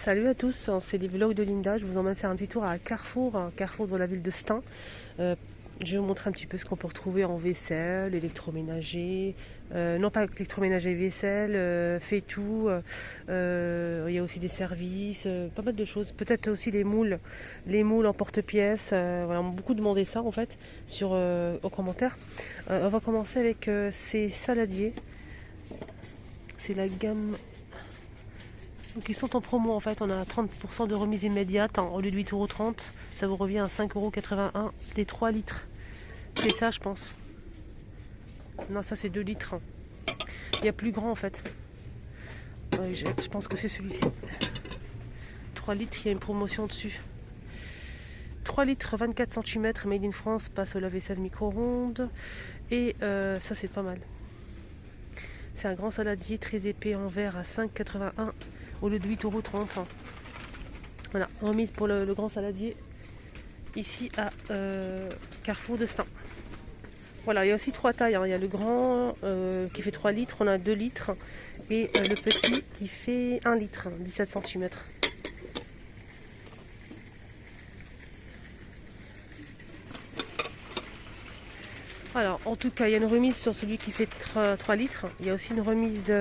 Salut à tous, c'est les vlogs de Linda. Je vous emmène faire un petit tour à Carrefour, un Carrefour de la ville de Stein. Je vais vous montrer un petit peu ce qu'on peut retrouver en vaisselle, électroménager, non pas électroménager, vaisselle, fait tout. Il y a aussi des services, pas mal de choses. Peut-être aussi les moules en porte-pièces. Voilà, on m'a beaucoup demandé ça en fait aux commentaires. On va commencer avec ces saladiers. C'est la gamme. Donc ils sont en promo en fait, on a 30% de remise immédiate au lieu de 8,30 €, ça vous revient à 5,81 € des 3 litres. C'est ça je pense. Non ça c'est 2 litres. Il y a plus grand en fait. Ouais, je pense que c'est celui-ci. 3 litres, il y a une promotion dessus. 3 litres 24 cm made in France, passe au lave-vaisselle micro-ondes. Et ça c'est pas mal. C'est un grand saladier très épais en verre à 5,81 € au lieu de 8,30 €. Voilà, remise pour le grand saladier ici à Carrefour de Stein. Voilà, il y a aussi 3 tailles. Il y a le grand qui fait 3 litres, on a 2 litres. Et le petit qui fait 1 litre, 17 cm. Alors, en tout cas, il y a une remise sur celui qui fait 3 litres. Il y a aussi une remise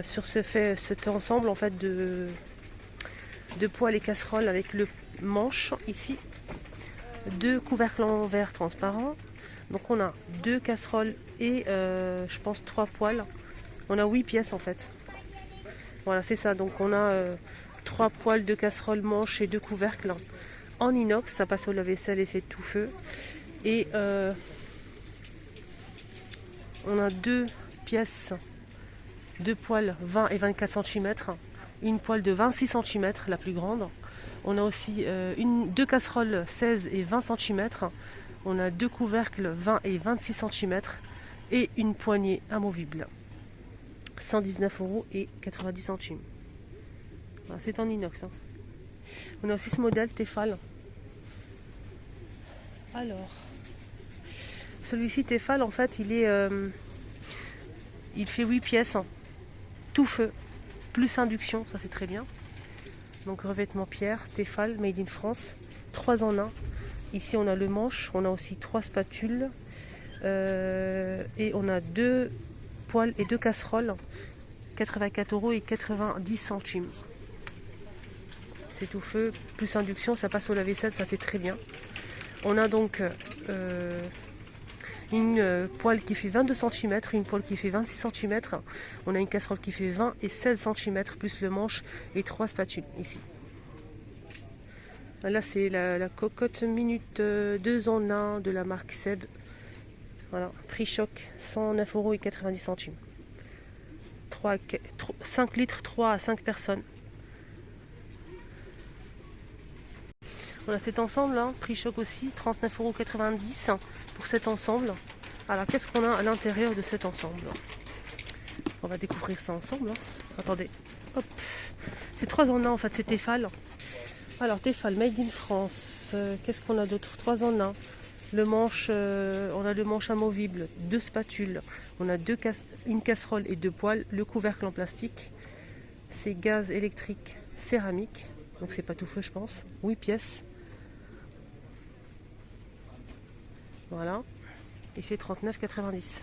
sur cet ensemble en fait de poêles et casseroles avec le manche ici. 2 couvercles en verre transparent. Donc on a 2 casseroles et je pense 3 poêles. On a 8 pièces en fait. Voilà, c'est ça. Donc on a 3 poêles, 2 casseroles, manches et 2 couvercles en inox. Ça passe au lave-vaisselle et c'est tout feu. Et on a 2 pièces, 2 poêles 20 et 24 cm, une poêle de 26 cm, la plus grande. On a aussi 2 casseroles 16 et 20 cm. On a 2 couvercles 20 et 26 cm et une poignée amovible. 119,90 €. Voilà, c'est en inox. On a aussi ce modèle Tefal. Alors, celui-ci Tefal en fait il fait 8 pièces, tout feu, plus induction, ça c'est très bien. Donc revêtement pierre, Tefal, made in France, 3 en 1. Ici on a le manche, on a aussi 3 spatules et on a 2 poêles et 2 casseroles, 84,90 €. C'est tout feu, plus induction, ça passe au lave-vaisselle, ça fait très bien. On a donc une poêle qui fait 22 cm, une poêle qui fait 26 cm. On a une casserole qui fait 20 et 16 cm, plus le manche et 3 spatules ici. Là c'est la cocotte minute 2 en 1 de la marque Seb. Voilà, prix choc, 109,90 €. 5 litres, 3 à 5 personnes. On a cet ensemble, hein, prix choc aussi, 39,90 € pour cet ensemble. Alors qu'est-ce qu'on a à l'intérieur de cet ensemble? On va découvrir ça ensemble. Hein. Attendez, hop. C'est 3 en 1 en fait, c'est Tefal. Alors Tefal, made in France. Qu'est-ce qu'on a d'autre? 3 en 1. Le manche, on a le manche amovible, 2 spatules. On a une casserole et 2 poêles. Le couvercle en plastique. C'est gaz électrique céramique. Donc c'est pas tout feu je pense. 8 pièces. Voilà. Et c'est 39,90 €.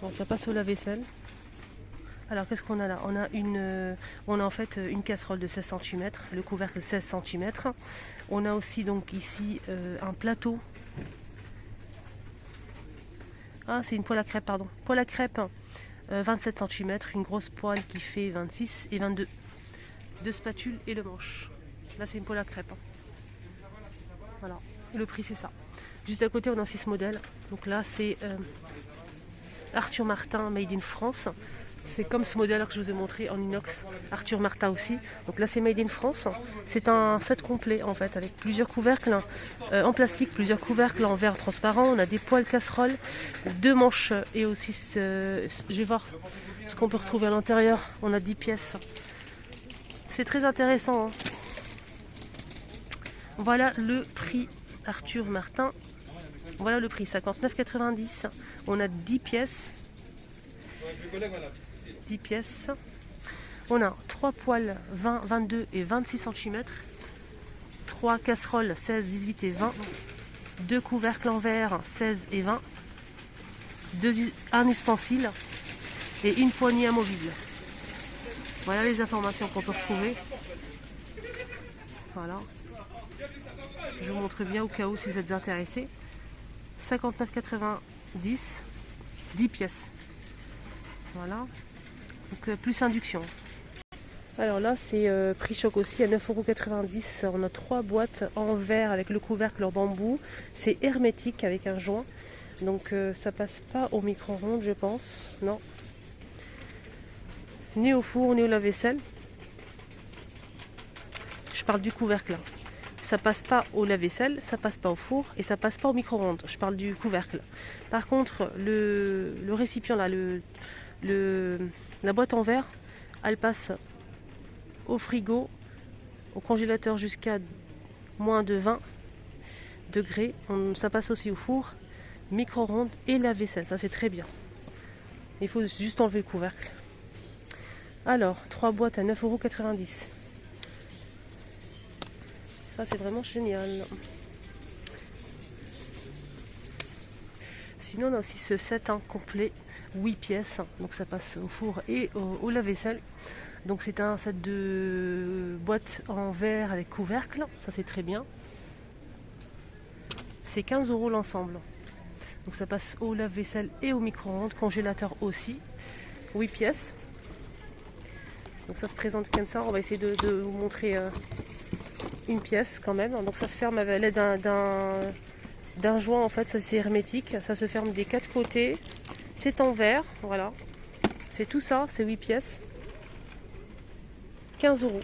Bon, ça passe au lave-vaisselle. Alors qu'est-ce qu'on a là? On a en fait une casserole de 16 cm, le couvercle 16 cm. On a aussi donc ici un plateau. Ah, c'est une poêle à crêpes, pardon. Poêle à crêpes, 27 cm, une grosse poêle qui fait 26 et 22. 2 spatules et le manche. Là, c'est une poêle à crêpes. Voilà, le prix c'est ça. Juste à côté, on a aussi ce modèle. Donc là, c'est Arthur Martin, made in France. C'est comme ce modèle que je vous ai montré en inox, Arthur Martin aussi. Donc là c'est made in France. C'est un set complet en fait avec plusieurs couvercles en plastique, plusieurs couvercles en verre transparent. On a des poêles casseroles, 2 manches et aussi, je vais voir ce qu'on peut retrouver à l'intérieur. On a 10 pièces. C'est très intéressant. Hein. Voilà le prix Arthur Martin Voilà le prix, 59,90. On a 10 pièces. 10 pièces. On a 3 poêles 20, 22 et 26 cm. 3 casseroles 16, 18 et 20. 2 couvercles en verre 16 et 20. Un ustensile et une poignée amovible. Voilà les informations qu'on peut retrouver. Voilà. Je vous montre bien au cas où si vous êtes intéressés. 59,90, 10 pièces. Voilà. Donc plus induction. Alors là c'est prix choc aussi à 9,90 €. On a 3 boîtes en verre avec le couvercle en bambou. C'est hermétique avec un joint. Donc ça passe pas au micro-ondes je pense. Non. Ni au four ni au lave-vaisselle. Je parle du couvercle. Ça passe pas au lave-vaisselle, ça passe pas au four et ça passe pas au micro-ondes. Je parle du couvercle. Par contre, le récipient là, la boîte en verre, elle passe au frigo, au congélateur jusqu'à moins de 20 degrés. Ça passe aussi au four, micro-ondes et lave-vaisselle. Ça c'est très bien. Il faut juste enlever le couvercle. Alors, 3 boîtes à 9,90 €. Ça c'est vraiment génial. Sinon on a aussi ce set complet, 8 pièces, donc ça passe au four et au lave-vaisselle. Donc c'est un set de boîtes en verre avec couvercle, ça c'est très bien. C'est 15 € l'ensemble. Donc ça passe au lave-vaisselle et au micro-ondes, congélateur aussi, 8 pièces. Donc ça se présente comme ça, on va essayer de vous montrer une pièce quand même. Donc ça se ferme avec l'aide d'un joint en fait, ça c'est hermétique, ça se ferme des 4 côtés. C'est en verre, voilà. C'est tout ça, c'est 8 pièces. 15 €.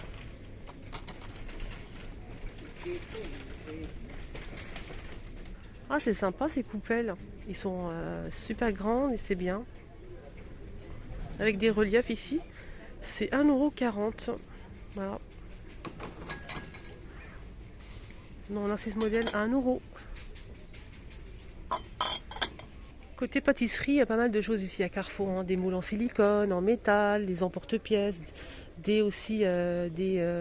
Ah c'est sympa ces coupelles. Ils sont super grands et c'est bien. Avec des reliefs ici. C'est 1,40 €. Voilà. Non, on a ce modèle à 1 €. Côté pâtisserie, il y a pas mal de choses ici à Carrefour. Hein. Des moules en silicone, en métal, des emporte-pièces, des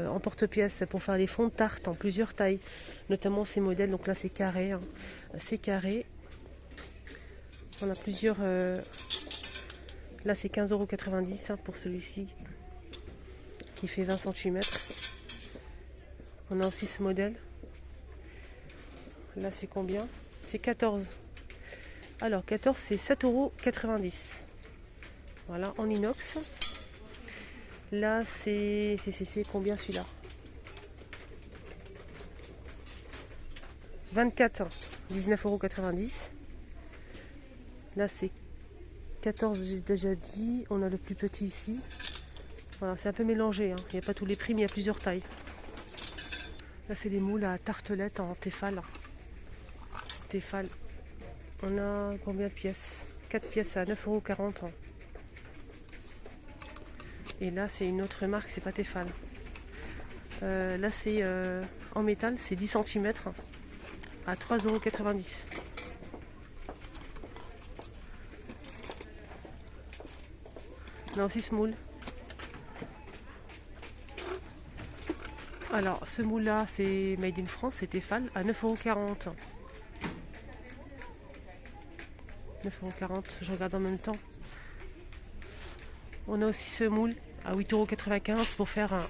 emporte-pièces pour faire des fonds de tarte en plusieurs tailles. Notamment ces modèles, donc là c'est carré. Hein. C'est carré. On a plusieurs... Là c'est 15,90 € pour celui-ci. Qui fait 20 cm. On a aussi ce modèle. Là c'est combien? C'est 14. Alors 14 c'est 7,90 €. Voilà, en inox. Là c'est combien celui-là? 24, 19,90 €. Là c'est 14, j'ai déjà dit. On a le plus petit ici. Voilà, c'est un peu mélangé. Hein. Il n'y a pas tous les prix, mais il y a plusieurs tailles. Là c'est des moules à tartelettes en Tefal. Tefal. On a combien de pièces? 4 pièces à 9,40 €. Et là c'est une autre marque, c'est pas Tefal. Là c'est en métal, c'est 10 cm à 3,90 €. On a aussi ce moule. Alors ce moule là c'est Made in France, c'est Tefal à 9,40 €. 9,40 €, je regarde en même temps. On a aussi ce moule à 8,95 € pour faire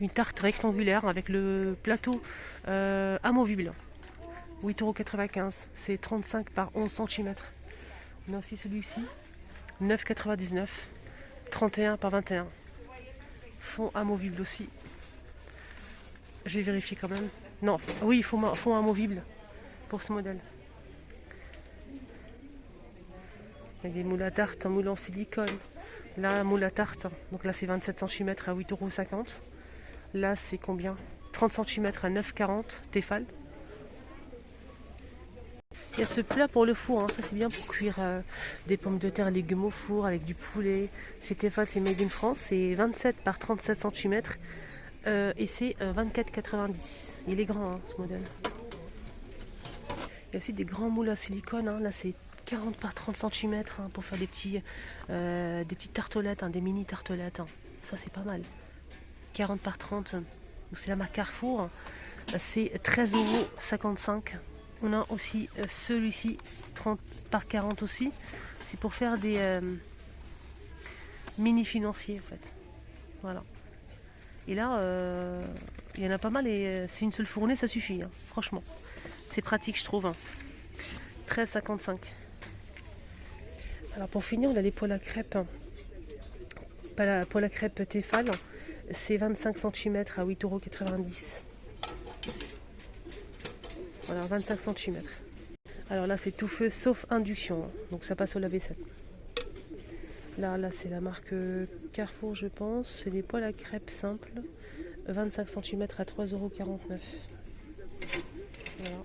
une tarte rectangulaire avec le plateau amovible. 8,95 €, c'est 35 par 11 cm. On a aussi celui-ci, 9,99 €, 31 par 21. Fond amovible aussi. Je vais vérifier quand même. Non, oui, fond amovible pour ce modèle. Il y a des moules à tarte, un moule en silicone. Là, un moule à tarte. Donc là, c'est 27 cm à 8,50 €. Là, c'est combien? 30 cm à 9,40 € Tefal. Il y a ce plat pour le four. Hein. Ça, c'est bien pour cuire des pommes de terre, légumes au four avec du poulet. C'est Tefal, c'est Made in France. C'est 27 par 37 cm. Et c'est 24,90 €. Il est grand, hein, ce modèle. Il y a aussi des grands moules à silicone, hein. Là c'est 40 par 30 cm pour faire des petites tartelettes, hein, des mini tartelettes, hein. Ça c'est pas mal. 40 par 30, c'est la marque Carrefour. C'est 13,55 €. On a aussi celui-ci, 30 par 40 aussi. C'est pour faire des mini financiers en fait. Voilà. Et là, il y en a pas mal et c'est une seule fournée, ça suffit, hein, franchement. C'est pratique, je trouve. Hein. 13,55 €. Alors pour finir, on a les poêles à crêpes. Hein. Poêle à crêpes Tefal, c'est 25 cm à 8,90 €. Voilà, 25 cm. Alors là, c'est tout feu sauf induction, hein. Donc ça passe au lave-vaisselle. Là c'est la marque Carrefour, je pense. C'est des poêles à crêpes simples, 25 cm à 3,49 €. Voilà.